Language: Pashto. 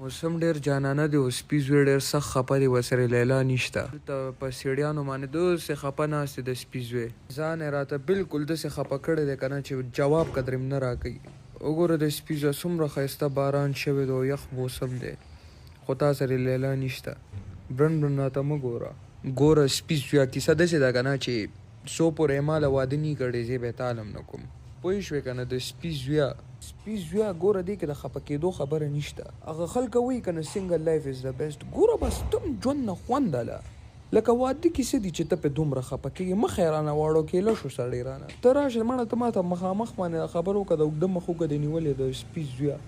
موسم ډېر جانانه دی او سپي زوی ډېر سخت خفه دی ورسره لیلا نشته. دلته په سیړیانو باندې داسې خفه ناست دی د سپي زوی. ځان یې راته بالکل داسې خفه کړی دی که نه چې جواب قدر یې نه راکوي. وګوره د سپي زوی څومره ښایسته باران شوی دی او یخ موسم دی خو تا سره لیلا نشته. برن برن راته مه ګوره. ګوره سپي زویه کیسه داسې ده که نه چې څو پورې یې ماله واده نه کړی زه به یې تا هم نه کوم. پوه شوې که نه د سپي زویه ګوره دې کې د خفه کېدو خبره نشته. هغه خلک وایي که نه سنګل لایف از د بیسټ. ګوره بس تم ژوند نه خوند هله لکه واده کې څه دي چې ته پې دومره خفه کېږې. مخ یې رانه واړو کېله شو سړی رانه. ته راشه مړه ته ما ته مخامخ باندې خبر وکړه د اوږده مخ وکړه دې نیولې د سپي زویه.